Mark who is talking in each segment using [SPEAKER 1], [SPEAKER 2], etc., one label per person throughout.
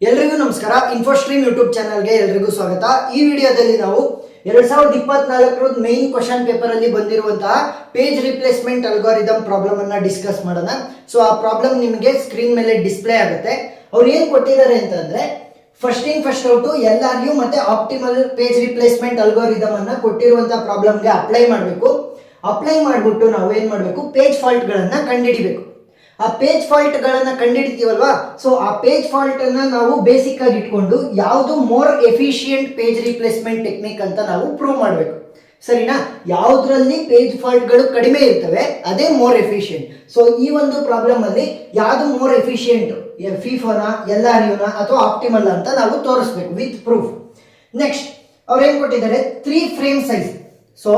[SPEAKER 1] ಎಲ್ರಿಗೂ ನಮಸ್ಕಾರ. ಇನ್ಫೋಸ್ಟ್ರೀಮ್ ಯೂಟ್ಯೂಬ್ ಚಾನಲ್ಗೆ ಎಲ್ರಿಗೂ ಸ್ವಾಗತ. ಈ ವಿಡಿಯೋದಲ್ಲಿ ನಾವು 2024 ಮೇನ್ ಕ್ವಶನ್ ಪೇಪರ್ ಅಲ್ಲಿ ಬಂದಿರುವಂತಹ ಪೇಜ್ ರಿಪ್ಲೇಸ್ಮೆಂಟ್ ಅಲ್ಗಾರಿದಮ್ ಪ್ರಾಬ್ಲಮ್ ಅನ್ನ ಡಿಸ್ಕಸ್ ಮಾಡೋಣ. ಸೊ ಆ ಪ್ರಾಬ್ಲಮ್ ನಿಮಗೆ ಸ್ಕ್ರೀನ್ ಮೇಲೆ ಡಿಸ್ಪ್ಲೇ ಆಗುತ್ತೆ. ಅವ್ರು ಏನ್ ಕೊಟ್ಟಿದ್ದಾರೆ ಅಂತಂದ್ರೆ first in first out LRU ಮತ್ತೆ ಆಪ್ಟಿಮಲ್ ಪೇಜ್ ರಿಪ್ಲೇಸ್ಮೆಂಟ್ ಅಲ್ಗಾರಿದಮ್ ಅನ್ನ ಕೊಟ್ಟಿರುವಂತಹ ಪ್ರಾಬ್ಲಮ್ಗೆ ಅಪ್ಲೈ ಮಾಡಬೇಕು. ಅಪ್ಲೈ ಮಾಡಿಬಿಟ್ಟು ನಾವು ಏನ್ ಮಾಡಬೇಕು, ಪೇಜ್ ಫಾಲ್ಟ್ ಗಳನ್ನ ಕಂಡುಹಿಡಿಬೇಕು. ಆ ಪೇಜ್ ಫಾಲ್ಟ್ ಗಳನ್ನ ಕಂಡುಹಿಡಿತೀವಲ್ವಾ, ಸೊ ಆ ಪೇಜ್ ಫಾಲ್ಟ್ ಅನ್ನ ನಾವು ಬೇಸಿಕ್ ಆಗಿ ಇಟ್ಕೊಂಡು ಯಾವುದು more efficient page replacement technique ಅಂತ ನಾವು ಪ್ರೂವ್ ಮಾಡಬೇಕು. ಸರಿನಾ? ಯಾವುದ್ರಲ್ಲಿ ಪೇಜ್ ಫಾಲ್ಟ್ ಗಳು ಕಡಿಮೆ ಇರ್ತವೆ ಅದೇ ಮೋರ್ ಎಫಿಷಿಯಂಟ್. ಸೊ ಈ ಒಂದು ಪ್ರಾಬ್ಲಮ್ ಅಲ್ಲಿ ಯಾವುದು ಮೋರ್ ಎಫಿಷಿಯಂಟ್, ಫಿಫೋನ, LRUನ ಅಥವಾ ಆಪ್ಟಿಮಲ್ ಅಂತ ನಾವು ತೋರಿಸ್ಬೇಕು ವಿತ್ ಪ್ರೂಫ್. ನೆಕ್ಸ್ಟ್ ಅವ್ರು ಏನ್ ಕೊಟ್ಟಿದ್ದಾರೆ, 3 ಫ್ರೇಮ್ ಸೈಜ್. ಸೊ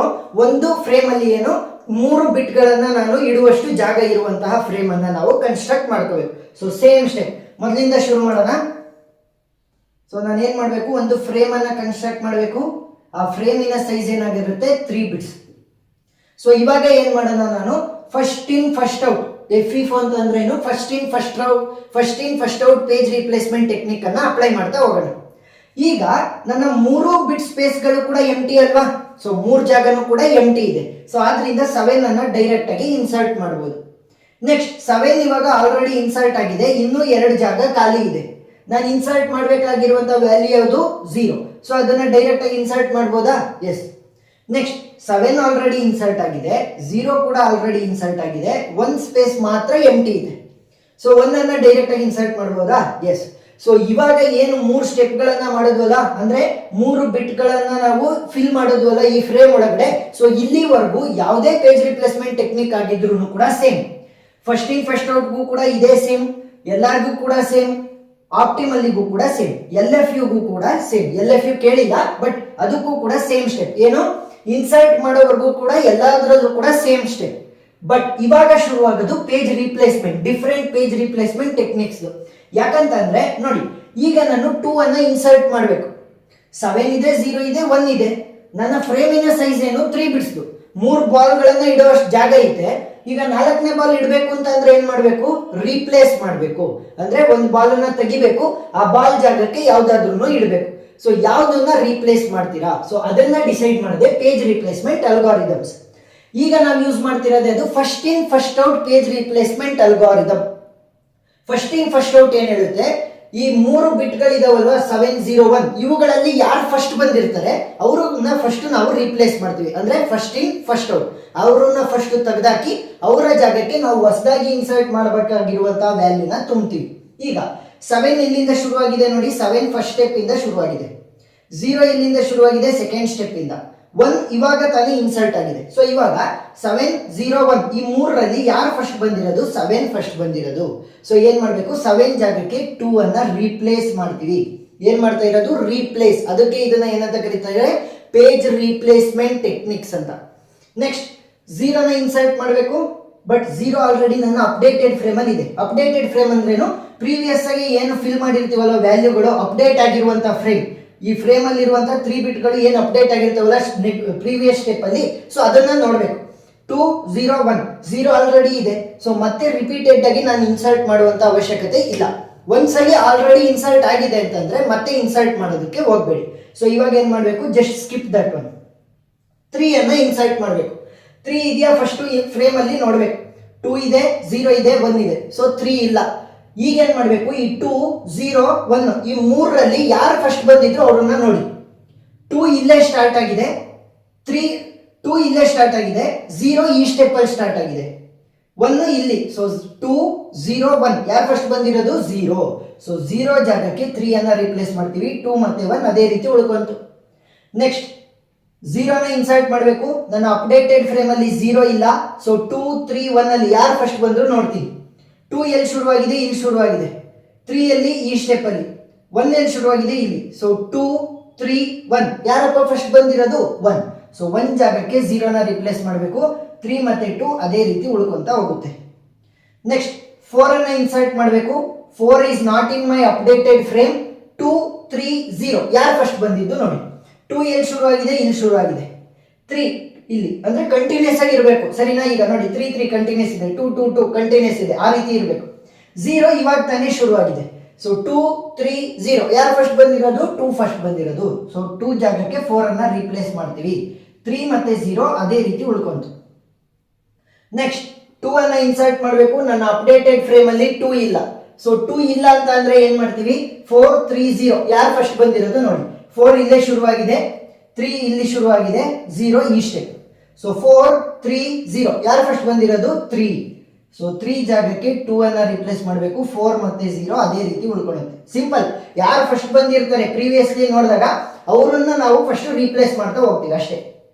[SPEAKER 1] ಒಂದು ಫ್ರೇಮ್ ಅಲ್ಲಿ ಏನು 3 ಬಿಟ್ಗಳನ್ನ ನಾನು ಇಡುವಷ್ಟು ಜಾಗ ಇರುವಂತಹ ಫ್ರೇಮ್ ಅನ್ನ ನಾವು ಕನ್ಸ್ಟ್ರಕ್ಟ್ ಮಾಡ್ಕೋಬೇಕು. ಸೊ ಸೇಮ್ ಸ್ಟೆಪ್ ಮೊದಲಿಂದ ಶುರು ಮಾಡೋಣ. ಸೊ ನಾನು ಏನ್ ಮಾಡಬೇಕು, ಒಂದು ಫ್ರೇಮ್ ಅನ್ನ ಕನ್ಸ್ಟ್ರಕ್ಟ್ ಮಾಡಬೇಕು. ಆ ಫ್ರೇಮಿನ ಸೈಜ್ ಏನಾಗಿರುತ್ತೆ, 3 ಬಿಟ್ಸ್. ಸೊ ಇವಾಗ ಏನ್ ಮಾಡೋಣ, ನಾನು first in first out, FIFO ಅಂತಂದ್ರೆ ಏನು, first in first out page replacement technique ಅನ್ನ ಅಪ್ಲೈ ಮಾಡ್ತಾ ಹೋಗೋಣ. ಈಗ ನನ್ನ 3 ಬಿಟ್ ಸ್ಪೇಸ್ ಗಳು ಕೂಡ ಎಂಟಿ ಅಲ್ವಾ, ಸೊ 3 ಜಾಗನೂ ಕೂಡ ಎಂಟಿ ಇದೆ. ಸೊ ಆದ್ರಿಂದ 7 ಅನ್ನ ಡೈರೆಕ್ಟ್ ಆಗಿ ಇನ್ಸರ್ಟ್ ಮಾಡಬಹುದು. ನೆಕ್ಸ್ಟ್ 7 ಇವಾಗ ಆಲ್ರೆಡಿ ಇನ್ಸರ್ಟ್ ಆಗಿದೆ, ಇನ್ನೂ 2 ಜಾಗ ಖಾಲಿ ಇದೆ. ನಾನು ಇನ್ಸರ್ಟ್ ಮಾಡಬೇಕಾಗಿರುವಂತ ವ್ಯಾಲ್ಯೂ ಯಾವುದು, 0. ಸೊ ಅದನ್ನ ಡೈರೆಕ್ಟ್ ಆಗಿ ಇನ್ಸರ್ಟ್ ಮಾಡಬಹುದಾ? ಎಸ್. ನೆಕ್ಸ್ಟ್ 7 ಆಲ್ರೆಡಿ ಇನ್ಸರ್ಟ್ ಆಗಿದೆ, 0 ಕೂಡ ಆಲ್ರೆಡಿ ಇನ್ಸರ್ಟ್ ಆಗಿದೆ, 1 ಸ್ಪೇಸ್ ಮಾತ್ರ ಎಂಟಿ ಇದೆ. ಸೊ 1 ಅನ್ನ ಡೈರೆಕ್ಟ್ ಆಗಿ ಇನ್ಸರ್ಟ್ ಮಾಡಬಹುದಾ? ಎಸ್. ಸೊ ಇವಾಗ ಏನು 3 ಸ್ಟೆಪ್ ಗಳನ್ನ ಮಾಡೋದ್ವಲ್ಲ, ಅಂದ್ರೆ 3 ಬಿಟ್ ಗಳನ್ನ ನಾವು ಫಿಲ್ ಮಾಡೋದ್ವಲ್ಲ ಈ ಫ್ರೇಮ್ ಒಳಗಡೆ. ಸೊ ಇಲ್ಲಿವರೆಗೂ ಯಾವುದೇ ಪೇಜ್ ರಿಪ್ಲೇಸ್ಮೆಂಟ್ ಟೆಕ್ನಿಕ್ ಆಗಿದ್ರು ಕೂಡ ಸೇಮ್, ಫಸ್ಟ್ ಇನ್ ಫಸ್ಟ್ ಔಟ್ಗೂ ಕೂಡ ಇದೇ ಸೇಮ್, ಎಲ್ಲರಿಗೂ ಕೂಡ ಸೇಮ್, ಆಪ್ಟಿಮಲ್ಗೂ ಕೂಡ ಸೇಮ್, LFUಗೂ ಕೂಡ ಸೇಮ್. LFU ಕೇಳಿಲ್ಲ, ಬಟ್ ಅದಕ್ಕೂ ಕೂಡ ಸೇಮ್ ಸ್ಟೆಪ್. ಏನು, ಇನ್ಸರ್ಟ್ ಮಾಡೋವರೆಗೂ ಕೂಡ ಎಲ್ಲದರಲ್ಲೂ ಕೂಡ ಸೇಮ್ ಸ್ಟೆಪ್. ಬಟ್ ಇವಾಗ ಶುರುವಾಗೋದು page replacement, different page replacement techniques. ಯಾಕಂತಂದ್ರೆ ನೋಡಿ, ಈಗ ನಾನು 2 ಅನ್ನ ಇನ್ಸರ್ಟ್ ಮಾಡಬೇಕು. 7 ಇದೆ, 0 ಇದೆ, 1 ಇದೆ. ನನ್ನ ಫ್ರೇಮಿನ ಸೈಜ್ ಏನು, 3 ಬಿಟ್ಸ್. 3 ಬಾಲ್ ಗಳನ್ನ ಇಡುವಷ್ಟು ಜಾಗ ಐತೆ. ಈಗ 4ನೇ ಬಾಲ್ ಇಡಬೇಕು ಅಂತ ಅಂದ್ರೆ ಏನ್ ಮಾಡಬೇಕು, ರೀಪ್ಲೇಸ್ ಮಾಡಬೇಕು. ಅಂದ್ರೆ ಒಂದು ಬಾಲ್ ಅನ್ನ ತೆಗಿಬೇಕು, ಆ ಬಾಲ್ ಜಾಗಕ್ಕೆ ಯಾವ್ದಾದ್ರು ಇಡಬೇಕು. ಸೊ ಯಾವ್ದನ್ನ ರೀಪ್ಲೇಸ್ ಮಾಡ್ತೀರಾ, ಸೊ ಅದನ್ನ ಡಿಸೈಡ್ ಮಾಡಿದೆ ಪೇಜ್ ರಿಪ್ಲೇಸ್ಮೆಂಟ್ ಅಲ್ಗಾರಿದಮ್ಸ್. ಈಗ ನಾವು ಯೂಸ್ ಮಾಡ್ತಿರೋದು ಅದು first in first out page replacement algorithm. First in first out ಏನ್ ಹೇಳುತ್ತೆ, ಈ 3 ಬಿಟ್ಗಳಿದಾವಲ್ವಾ 7, 0, 1, ಇವುಗಳಲ್ಲಿ ಯಾರು ಫಸ್ಟ್ ಬಂದಿರ್ತಾರೆ ಅವ್ರನ್ನ ಫಸ್ಟ್ ನಾವು ರೀಪ್ಲೇಸ್ ಮಾಡ್ತೀವಿ. ಅಂದ್ರೆ ಫಸ್ಟ್ ಇನ್ ಫಸ್ಟ್ ಔಟ್, ಅವ್ರನ್ನ ಫಸ್ಟ್ ತೆಗೆದಾಕಿ ಅವರ ಜಾಗಕ್ಕೆ ನಾವು ಹೊಸದಾಗಿ ಇನ್ಸರ್ಟ್ ಮಾಡಬೇಕಾಗಿರುವಂತಹ ವ್ಯಾಲ್ಯೂನ ತುಂಬ್ತೀವಿ. ಈಗ 7 ಇಲ್ಲಿಂದ ಶುರುವಾಗಿದೆ ನೋಡಿ, 7 ಫಸ್ಟ್ ಸ್ಟೆಪ್ ಇಂದ ಶುರುವಾಗಿದೆ. 0 ಇಲ್ಲಿಂದ ಶುರುವಾಗಿದೆ ಸೆಕೆಂಡ್ ಸ್ಟೆಪ್ ಇಂದ. 1 ಇವಾಗ ತಾನೇ ಇನ್ಸರ್ಟ್ ಆಗಿದೆ. ಸೊ ಇವಾಗ 7, 0, 1 ಈ 3ರಲ್ಲಿ ಯಾರು ಫಸ್ಟ್ ಬಂದಿರೋದು, 7 ಫಸ್ಟ್ ಬಂದಿರೋದು. ಸೊ ಏನ್ ಮಾಡ್ಬೇಕು, 7 ಜಾಗಕ್ಕೆ 2 ಅನ್ನ ರೀಪ್ಲೇಸ್ ಮಾಡ್ತೀವಿ. ಏನ್ ಮಾಡ್ತಾ ಇರೋದು, ರೀಪ್ಲೇಸ್. ಅದಕ್ಕೆ ಇದನ್ನ ಏನಂತ ಕರೀತಾರೆ, ಪೇಜ್ ರೀಪ್ಲೇಸ್ಮೆಂಟ್ ಟೆಕ್ನಿಕ್ಸ್ ಅಂತ. ನೆಕ್ಸ್ಟ್ 0 ನ ಇನ್ಸರ್ಟ್ ಮಾಡಬೇಕು, ಬಟ್ 0 ಆಲ್ರೆಡಿ ನನ್ನ ಅಪ್ಡೇಟೆಡ್ ಫ್ರೇಮ್ ಅಲ್ಲಿ ಇದೆ. ಅಪ್ಡೇಟೆಡ್ ಫ್ರೇಮ್ ಅಂದ್ರೇನು, ಪ್ರೀವಿಯಸ್ ಆಗಿ ಏನು ಫಿಲ್ ಮಾಡಿರ್ತೀವಲ್ಲ ವ್ಯಾಲ್ಯೂಗಳು, ಅಪ್ಡೇಟ್ ಆಗಿರುವಂತಹ ಫ್ರೇಮ್. ಈ ಫ್ರೇಮ್ ಅಲ್ಲಿ ಇರುವಂತಹ 3 ಬಿಟ್ಗಳು ಏನು ಅಪ್ಡೇಟ್ ಆಗಿರ್ತಾವಲ್ಲ ಪ್ರೀವಿಯಸ್ ಸ್ಟೆಪ್ ಅಲ್ಲಿ, ಸೊ ಅದನ್ನ ನೋಡ್ಬೇಕು. 2, 0, 1, 0 ಆಲ್ರೆಡಿ ಇದೆ. ಸೊ ಮತ್ತೆ ರಿಪೀಟೆಡ್ ಆಗಿ ನಾನು ಇನ್ಸರ್ಟ್ ಮಾಡುವಂತ ಅವಶ್ಯಕತೆ ಇಲ್ಲ. ಒಂದ್ಸಲಿ ಆಲ್ರೆಡಿ ಇನ್ಸರ್ಟ್ ಆಗಿದೆ ಅಂತಂದ್ರೆ ಮತ್ತೆ ಇನ್ಸರ್ಟ್ ಮಾಡೋದಕ್ಕೆ ಹೋಗ್ಬೇಡಿ. ಸೊ ಇವಾಗ ಏನ್ ಮಾಡ್ಬೇಕು, ಜಸ್ಟ್ ಸ್ಕಿಪ್ ದಟ್ ಒನ್. 3 ಅನ್ನ ಇನ್ಸರ್ಟ್ ಮಾಡಬೇಕು. 3 ಇದೆಯಾ ಫಸ್ಟ್ ಫ್ರೇಮ್ ಅಲ್ಲಿ ನೋಡ್ಬೇಕು. 2 ಇದೆ, 0 ಇದೆ, 1 ಇದೆ. ಸೊ 3 ಇಲ್ಲ. ಈಗ ಏನ್ ಮಾಡ್ಬೇಕು, ಈ 2, 0, 1 ಈ 3ರಲ್ಲಿ ಯಾರು ಫಸ್ಟ್ ಬಂದಿದ್ರು ಅವ್ರನ್ನ ನೋಡಿ. 2 ಇಲ್ಲೇ ಸ್ಟಾರ್ಟ್ ಆಗಿದೆ, 2 ಇಲ್ಲೇ ಸ್ಟಾರ್ಟ್ ಆಗಿದೆ, 0 ಈ ಸ್ಟೆಪ್ ಅಲ್ಲಿ ಸ್ಟಾರ್ಟ್ ಆಗಿದೆ, 1 ಇಲ್ಲಿ. ಸೊ 2, 0, 1 ಯಾರು ಫಸ್ಟ್ ಬಂದಿರೋದು, 0. ಸೊ 0 ಜಾಗಕ್ಕೆ 3 ಅನ್ನ ರಿಪ್ಲೇಸ್ ಮಾಡ್ತೀವಿ. 2 ಮತ್ತೆ 1 ಅದೇ ರೀತಿ ಉಳ್ಕೊಂತು. ನೆಕ್ಸ್ಟ್ 0 ನ ಇನ್ಸರ್ಟ್ ಮಾಡಬೇಕು. ನನ್ನ ಅಪ್ಡೇಟೆಡ್ ಫ್ರೇಮ್ ಅಲ್ಲಿ 0 ಇಲ್ಲ. ಸೊ 2, 3, 1 ಅಲ್ಲಿ ಯಾರು ಫಸ್ಟ್ ಬಂದ್ರು ನೋಡ್ತೀನಿ. 2 ಎಲ್ಲಿ ಶುರುವಾಗಿದೆ, ಇಲ್ಲಿ ಶುರುವಾಗಿದೆ. 3 ಅಲ್ಲಿ ಈ ಸ್ಟೆಪ್ ಅಲ್ಲಿ. 1 ಎಲ್ಲಿ ಶುರುವಾಗಿದೆ, ಇಲ್ಲಿ. ಸೊ 2, 3, 1 ಯಾರಪ್ಪ ಫಸ್ಟ್ ಬಂದಿರೋದು, 1. ಸೊ 1 ಜಾಗಕ್ಕೆ 0 ನ ರಿಪ್ಲೇಸ್ ಮಾಡಬೇಕು. 3 ಮತ್ತೆ 2 ಅದೇ ರೀತಿ ಉಳ್ಕೊಂತ ಹೋಗುತ್ತೆ. ನೆಕ್ಸ್ಟ್ 4 ಅನ್ನ ಇನ್ಸರ್ಟ್ ಮಾಡಬೇಕು. 4 is not in my updated frame. 2, 3, 0 ಯಾರು ಫಸ್ಟ್ ಬಂದಿದ್ದು ನೋಡಿ. 2 ಎಲ್ಲಿ ಶುರುವಾಗಿದೆ, ಇಲ್ಲಿ ಶುರುವಾಗಿದೆ. 3 ಇಲ್ಲಿ, ಅಂದ್ರೆ ಕಂಟಿನ್ಯೂಸ್ ಆಗಿ ಇರಬೇಕು. ಸರಿನಾ? ಈಗ ನೋಡಿ 3, 3 ಕಂಟಿನ್ಯೂಸ್ ಇದೆ, 2, 2, 2 ಕಂಟಿನ್ಯೂಸ್ ಇದೆ, ಆ ರೀತಿ ಇರಬೇಕು. 0 ಇವಾಗ ತಾನೇ ಶುರುವಾಗಿದೆ. ಸೊ 2 3 0 ಯಾರು ಫಸ್ಟ್ ಬಂದಿರೋದು 2 ಫಸ್ಟ್ ಬಂದಿರೋದು. ಸೊ 2 ಜಾಗಕ್ಕೆ 4 ಅನ್ನ ರೀಪ್ಲೇಸ್ ಮಾಡ್ತೀವಿ. 3 ಮತ್ತೆ 0 ಅದೇ ರೀತಿ ಉಳ್ಕೊಂತು. ನೆಕ್ಸ್ಟ್ 2 ಅನ್ನ ಇನ್ಸರ್ಟ್ ಮಾಡಬೇಕು. ನನ್ನ ಅಪ್ಡೇಟೆಡ್ ಫ್ರೇಮ್ ಅಲ್ಲಿ 2 ಇಲ್ಲ. ಸೊ 2 ಇಲ್ಲ ಅಂತ ಅಂದ್ರೆ ಏನ್ ಮಾಡ್ತೀವಿ 4 3 0 ಯಾರು ಫಸ್ಟ್ ಬಂದಿರೋದು ನೋಡಿ. 4 ಇಲ್ಲೇ ಶುರುವಾಗಿದೆ, 3 ಇಲ್ಲಿ ಶುರುವಾಗಿದೆ, 0 ಈ ಸ್ಟೆಪ್. ಸೊ 4 3 0 ಯಾರು ಫಸ್ಟ್ ಬಂದಿರೋದು 3. ಸೊ 3 ಜಾಗಕ್ಕೆ 2 ಅನ್ನ ರಿಪ್ಲೇಸ್ ಮಾಡಬೇಕು. 4 ಮತ್ತೆ 0 ಅದೇ ರೀತಿ ಉಳ್ಕೊಳ್ಳುತ್ತೆ. ಸಿಂಪಲ್. ಯಾರು ಫಸ್ಟ್ ಬಂದಿರ್ತಾರೆ ಪ್ರೀವಿಯಸ್ಲಿ ನೋಡಿದಾಗ ಅವರನ್ನ ನಾವು ಫಸ್ಟ್ ರೀಪ್ಲೇಸ್ ಮಾಡ್ತಾ ಹೋಗ್ತೀವಿ ಅಷ್ಟೇ.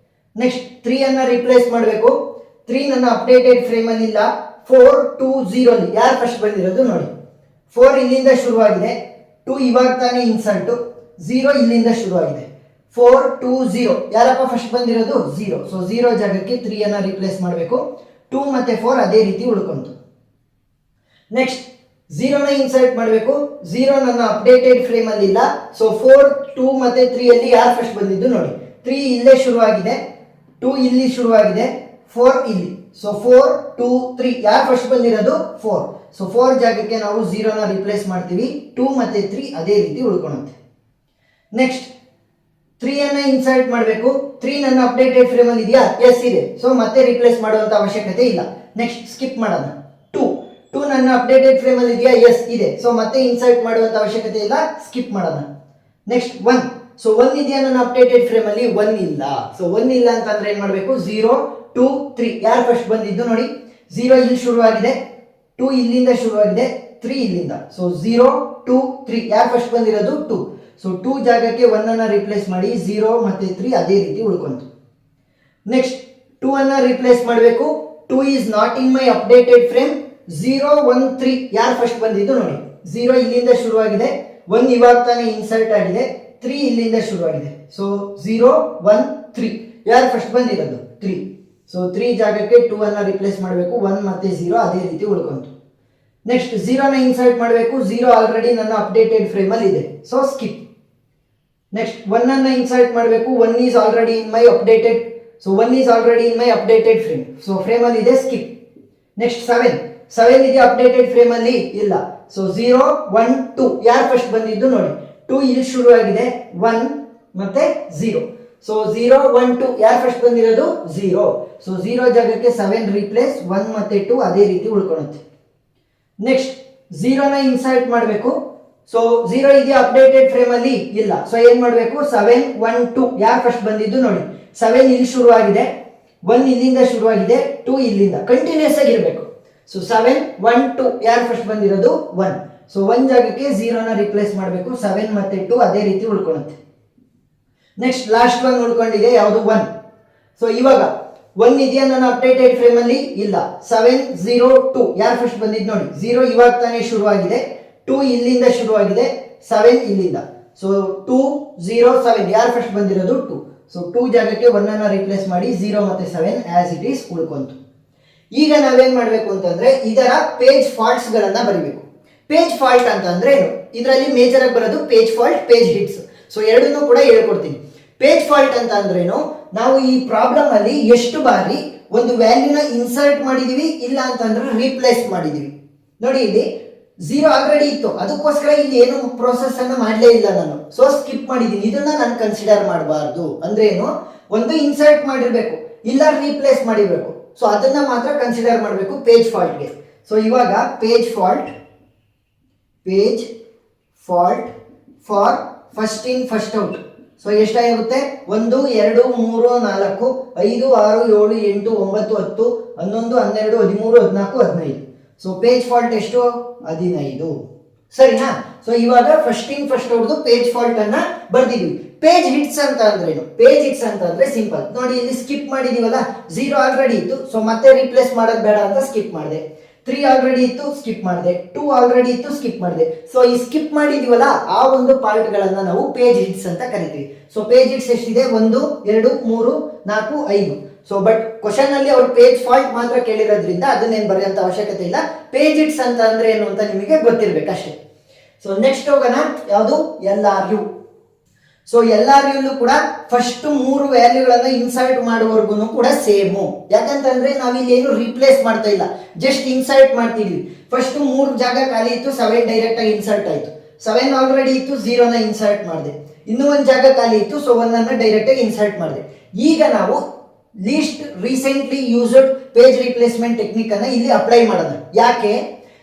[SPEAKER 1] ನೆಕ್ಸ್ಟ್ 3 ಅನ್ನ ರಿಪ್ಲೇಸ್ ಮಾಡಬೇಕು. 3 ನನ್ನ ಅಪ್ಡೇಟೆಡ್ ಫ್ರೇಮ್ ಅಲ್ಲಿ ಇಲ್ಲ. 4 2 0 ಅಲ್ಲಿ ಯಾರು ಫಸ್ಟ್ ಬಂದಿರೋದು ನೋಡಿ. 4 ಇಲ್ಲಿಂದ ಶುರುವಾಗಿದೆ, 2 ಇವಾಗ ತಾನೇ ಇನ್ಸರ್ಟ್, 0 ಇಲ್ಲಿಂದ ಶುರುವಾಗಿದೆ. 4 2 0 ಯಾರಪ್ಪ ಫಸ್ಟ್ ಬಂದಿರೋದು 0. ಸೊ 0 ಜಾಗಕ್ಕೆ 3 ಅನ್ನ ರಿಪ್ಲೇಸ್ ಮಾಡಬೇಕು. 2 ಮತ್ತೆ 4 ಅದೇ ರೀತಿ ಉಳ್ಕೊಂತು. ನೆಕ್ಸ್ಟ್ 0 ನ ಇನ್ಸರ್ಟ್ ಮಾಡಬೇಕು. 0 ನನ್ನ ಅಪ್ಡೇಟೆಡ್ ಫ್ರೇಮ್ ಅಲ್ಲಿ ಇಲ್ಲ. ಸೊ 4 2 ಮತ್ತೆ 3 ಅಲ್ಲಿ ಯಾರು ಫಸ್ಟ್ ಬಂದಿದ್ದು ನೋಡಿ. 3 ಇಲ್ಲೇ ಶುರುವಾಗಿದೆ, 2 ಇಲ್ಲಿ ಶುರುವಾಗಿದೆ, 4 ಇಲ್ಲಿ. ಸೊ 4 2 3 ಯಾರು ಫಸ್ಟ್ ಬಂದಿರೋದು 4. ಸೊ 4 ಜಾಗಕ್ಕೆ ನಾವು 0 ನ ರಿಪ್ಲೇಸ್ ಮಾಡ್ತೀವಿ. 2 ಮತ್ತೆ 3 ಅದೇ ರೀತಿ ಉಳ್ಕೊಳ್ಳುತ್ತೆ. ನೆಕ್ಸ್ಟ್ 3 ಅನ್ನ ಇನ್ಸರ್ಟ್ ಮಾಡಬೇಕು. 3 ನನ್ನ ಅಪ್ಡೇಟೆಡ್ ಫ್ರೇಮ್ ಅಲ್ಲಿ ಇದೆಯಾ? ಎಸ್ ಇದೆ. ಸೊ ಮತ್ತೆ ರಿಪ್ಲೇಸ್ ಮಾಡುವಂತ ಅವಶ್ಯಕತೆ ಇಲ್ಲ. ನೆಕ್ಸ್ಟ್ ಸ್ಕಿಪ್ ಮಾಡೋಣ. 2 ನನ್ನ ಅಪ್ಡೇಟೆಡ್ ಫ್ರೇಮ್ ಅಲ್ಲಿ ಇದೆಯಾ? ಎಸ್ ಇದೆ. ಸೊ ಮತ್ತೆ ಇನ್ಸರ್ಟ್ ಮಾಡುವಂತ ಅವಶ್ಯಕತೆ ಇಲ್ಲ, ಸ್ಕಿಪ್ ಮಾಡೋಣ. ನೆಕ್ಸ್ಟ್ 1. ಸೊ 1 ಇದೆಯಾ ನನ್ನ ಅಪ್ಡೇಟೆಡ್ ಫ್ರೇಮ್ ಅಲ್ಲಿ? 1 ಇಲ್ಲ. ಸೊ 1 ಇಲ್ಲ ಅಂತಂದ್ರೆ ಏನ್ ಮಾಡಬೇಕು 0 2 3 ಯಾರು ಫಸ್ಟ್ ಬಂದಿದ್ದು ನೋಡಿ. 0 ಇಲ್ಲಿ ಶುರುವಾಗಿದೆ, 2 ಇಲ್ಲಿಂದ ಶುರುವಾಗಿದೆ, 3 ಇಲ್ಲಿಂದ. ಸೊ 0 2 3 ಯಾರು ಫಸ್ಟ್ ಬಂದಿರೋದು 2. ಸೊ 2 ಜಾಗಕ್ಕೆ 1 ಅನ್ನ ರಿಪ್ಲೇಸ್ ಮಾಡಿ. 0 ಮತ್ತೆ 3 ಅದೇ ರೀತಿ ಉಳ್ಕೊಂತು. ನೆಕ್ಸ್ಟ್ 2 ಅನ್ನ ರಿಪ್ಲೇಸ್ ಮಾಡಬೇಕು. 2 is not in my updated frame. 0 1 3 ಯಾರು ಫಸ್ಟ್ ಬಂದಿದ್ದು ನೋಡಿ. 0 ಇಲ್ಲಿಂದ ಶುರುವಾಗಿದೆ, 1 ಇವಾಗ ತಾನೇ ಇನ್ಸರ್ಟ್ ಆಗಿದೆ, 3 ಇಲ್ಲಿಂದ ಶುರುವಾಗಿದೆ. ಸೊ 0 1 3 ಯಾರು ಫಸ್ಟ್ ಬಂದಿರೋದು 3. ಸೊ 3 ಜಾಗಕ್ಕೆ 2 ಅನ್ನ ರಿಪ್ಲೇಸ್ ಮಾಡಬೇಕು. 1 ಮತ್ತೆ 0 ಅದೇ ರೀತಿ ಉಳ್ಕೊಂತು. ನೆಕ್ಸ್ಟ್ 0 ನ ಇನ್ಸರ್ಟ್ ಮಾಡಬೇಕು. 0 ಆಲ್ರೆಡಿ ನನ್ನ ಅಪ್ಡೇಟೆಡ್ ಫ್ರೇಮ್ ಅಲ್ಲಿ ಇದೆ. So skip. ನೆಕ್ಸ್ಟ್ 1 ಅನ್ನ ಇನ್ಸರ್ಟ್ ಮಾಡಬೇಕು. 1 is already in my updated. So 1 is already in my updated frame. So frame ಅಲ್ಲಿ ಇದೆ, ಸ್ಕಿಪ್. ನೆಕ್ಸ್ಟ್ 7 ಇದೆ ಅಪ್ಡೇಟೆಡ್ ಫ್ರೇಮ್ ಅಲ್ಲಿ ಇಲ್ಲ. ಸೊ 0 1 2 ಯಾರು ಫಸ್ಟ್ ಬಂದಿದ್ದು ನೋಡಿ. 2 ಇಲ್ಲಿ ಶುರುವಾಗಿದೆ, 1 ಮತ್ತೆ 0. ಸೊ 0 1 2 ಯಾರು ಫಸ್ಟ್ ಬಂದಿರೋದು 0. ಸೊ 0 ಜಾಗಕ್ಕೆ 7 ರಿಪ್ಲೇಸ್, 1 ಮತ್ತೆ 2 ಅದೇ ರೀತಿ ಉಳ್ಕೊಳ್ಳುತ್ತೆ. ನೆಕ್ಸ್ಟ್ 0 ನ ಇನ್ಸರ್ಟ್ ಮಾಡಬೇಕು. ಸೊ 0 ಇದೆಯಾ ಅಪ್ಡೇಟೆಡ್ ಫ್ರೇಮ್ ಅಲ್ಲಿ ಇಲ್ಲ. ಸೊ ಏನ್ ಮಾಡಬೇಕು 7 1 2 ಯಾರು ಫಸ್ಟ್ ಬಂದಿದ್ದು ನೋಡಿ. 7 ಇಲ್ಲಿ ಶುರುವಾಗಿದೆ, 1 ಇಲ್ಲಿಂದ ಶುರುವಾಗಿದೆ, 2 ಇಲ್ಲಿಂದ ಕಂಟಿನ್ಯೂಸ್ ಆಗಿರ್ಬೇಕು. ಸೊ 7 1 2 ಯಾರು ಫಸ್ಟ್ ಬಂದಿರೋದು 1. ಸೊ 1 ಜಾಗಕ್ಕೆ 0 ನ ರಿಪ್ಲೇಸ್ ಮಾಡಬೇಕು. 7 ಮತ್ತೆ 2 ಅದೇ ರೀತಿ ಉಳ್ಕೊಳ್ಳುತ್ತೆ. ನೆಕ್ಸ್ಟ್ ಲಾಸ್ಟ್ ಒನ್ ಉಳ್ಕೊಂಡಿದೆ ಯಾವುದು 1. ಸೊ ಇವಾಗ 1 ಇದೆಯಾ ನನ್ನ ಅಪ್ಡೇಟೆಡ್ ಫ್ರೇಮ್ ಅಲ್ಲಿ ಇಲ್ಲ. 7 0 2 ಯಾರು ಫಸ್ಟ್ ಬಂದಿದ್ದು ನೋಡಿ. 0 ಇವಾಗ ತಾನೇ ಶುರುವಾಗಿದೆ, 2 ಇಲ್ಲಿಂದ ಶುರುವಾಗಿದೆ, 7 ಇಲ್ಲಿಂದ. ಸೊ 2 0 7 ಯಾರು ಫಸ್ಟ್ ಬಂದಿರೋದು 2. ಸೊ 2 ಜಾಗಕ್ಕೆ 1 ಅನ್ನ ರಿಪ್ಲೇಸ್ ಮಾಡಿ. 0 ಮತ್ತೆ 7 ಆಸ್ ಇಟ್ ಈಸ್ ಉಳ್ಕೊಂತು. ಈಗ ನಾವೇನ್ ಮಾಡಬೇಕು ಅಂತಂದ್ರೆ ಇದರ ಪೇಜ್ ಫಾಲ್ಟ್ಸ್ ಗಳನ್ನ ಬರೀಬೇಕು. ಪೇಜ್ ಫಾಲ್ಟ್ ಅಂತಂದ್ರೆ ಏನು? ಇದರಲ್ಲಿ ಮೇಜರ್ ಆಗಿ ಬರೋದು page fault, page hits. So ಎರಡನ್ನೂ ಕೂಡ ಹೇಳ್ಕೊಡ್ತೀನಿ. ಪೇಜ್ ಫಾಲ್ಟ್ ಅಂತ ಅಂದ್ರೇನು, ನಾವು ಈ ಪ್ರಾಬ್ಲಮ್ ಅಲ್ಲಿ ಎಷ್ಟು ಬಾರಿ ಒಂದು ವ್ಯಾಲ್ಯೂನ ಇನ್ಸರ್ಟ್ ಮಾಡಿದೀವಿ, ಇಲ್ಲ ಅಂತಂದ್ರೆ ರೀಪ್ಲೇಸ್ ಮಾಡಿದೀವಿ. ನೋಡಿ ಇಲ್ಲಿ 0 ಆಲ್ರೆಡಿ ಇತ್ತು, ಅದಕ್ಕೋಸ್ಕರ ಇಲ್ಲಿ ಏನು ಪ್ರೋಸೆಸ್ ಅನ್ನ ಮಾಡಲೇ ಇಲ್ಲ ನಾನು. ಸೊ ಸ್ಕಿಪ್ ಮಾಡಿದೀನಿ. ಇದನ್ನ ನಾನು ಕನ್ಸಿಡರ್ ಮಾಡಬಾರ್ದು. ಅಂದ್ರೆ ಏನು, ಒಂದು ಇನ್ಸರ್ಟ್ ಮಾಡಿರ್ಬೇಕು, ಇಲ್ಲ ರೀಪ್ಲೇಸ್ ಮಾಡಿರ್ಬೇಕು. ಸೊ ಅದನ್ನ ಮಾತ್ರ ಕನ್ಸಿಡರ್ ಮಾಡಬೇಕು ಪೇಜ್ ಫಾಲ್ಟ್ಗೆ. ಸೊ ಇವಾಗ page fault for first in first out. So ಎಷ್ಟಾಗುತ್ತೆ 1 2 3 4 5 6 7 8 9 10 11 12 13 14 15. ಸೊ ಪೇಜ್ ಫಾಲ್ಟ್ ಎಷ್ಟು 15. ಸರಿನಾ? ಸೊ ಇವಾಗ first in first out page fault ಅನ್ನ ಬರ್ದಿದ್ವಿ. ಪೇಜ್ ಹಿಟ್ಸ್ ಅಂತ ಅಂದ್ರೇನು? ಪೇಜ್ ಹಿಟ್ಸ್ ಅಂತ ಅಂದ್ರೆ ಸಿಂಪಲ್. ನೋಡಿ ಇಲ್ಲಿ ಸ್ಕಿಪ್ ಮಾಡಿದೀವಲ್ಲ, 0 ಆಲ್ರೆಡಿ ಇತ್ತು, ಸೊ ಮತ್ತೆ ರಿಪ್ಲೇಸ್ ಮಾಡೋದು ಬೇಡ ಅಂತ ಸ್ಕಿಪ್ ಮಾಡಿದೆ. 3 ಆಲ್ರೆಡಿ ಇತ್ತು, ಸ್ಕಿಪ್ ಮಾಡಿದೆ. 2 ಆಲ್ರೆಡಿ ಇತ್ತು, ಸ್ಕಿಪ್ ಮಾಡಿದೆ. ಸೊ ಈ ಸ್ಕಿಪ್ ಮಾಡಿದೀವಲ್ಲ ಆ ಒಂದು ಪಾರ್ಟ್ ಗಳನ್ನ ನಾವು ಪೇಜ್ ಹಿಟ್ಸ್ ಅಂತ ಕರಿತೀವಿ. ಸೊ ಪೇಜ್ ಹಿಟ್ಸ್ ಎಷ್ಟಿದೆ 1 2 3 4 5. ಸೊ ಬಟ್ ಕ್ವಶನ್ ಅಲ್ಲಿ ಅವ್ರು ಪೇಜ್ ಫಾಲ್ಟ್ ಮಾತ್ರ ಕೇಳಿರೋದ್ರಿಂದ ಅದನ್ನೇನು ಬರೆಯುವಂತ ಅವಶ್ಯಕತೆ ಇಲ್ಲ. ಪೇಜ್ ಹಿಟ್ಸ್ ಅಂತ ಅಂದ್ರೆ ಏನು ಅಂತ ನಿಮಗೆ ಗೊತ್ತಿರ್ಬೇಕು ಅಷ್ಟೇ. ಸೊ ನೆಕ್ಸ್ಟ್ ಹೋಗೋಣ ಯಾವುದು LRU. ಸೊ LRU ಕೂಡ ಫಸ್ಟ್ 3 ವ್ಯಾಲ್ಯೂಗಳನ್ನ ಇನ್ಸರ್ಟ್ ಮಾಡುವವರೆಗೂ ಕೂಡ ಸೇಮು. ಯಾಕಂತಂದ್ರೆ ನಾವಿಲ್ಲಿ ಏನು ರಿಪ್ಲೇಸ್ ಮಾಡ್ತಾ ಇಲ್ಲ, ಜಸ್ಟ್ ಇನ್ಸರ್ಟ್ ಮಾಡ್ತಿದ್ವಿ. ಫಸ್ಟ್ 3 ಜಾಗ ಖಾಲಿ ಇತ್ತು, 7 ಡೈರೆಕ್ಟ್ ಆಗಿ ಇನ್ಸರ್ಟ್ ಆಯ್ತು. 7 ಆಲ್ರೆಡಿ ಇತ್ತು, 0ನ ಇನ್ಸರ್ಟ್ ಮಾಡಿದೆ. ಇನ್ನೂ ಒಂದು ಜಾಗ ಖಾಲಿ ಇತ್ತು, ಸೊ 1ಅನ್ನು ಡೈರೆಕ್ಟ್ ಆಗಿ ಇನ್ಸರ್ಟ್ ಮಾಡಿದೆ. ಈಗ ನಾವು least recently used page replacement technique ಅನ್ನ ಇಲ್ಲಿ ಅಪ್ಲೈ ಮಾಡೋಣ. ಯಾಕೆ?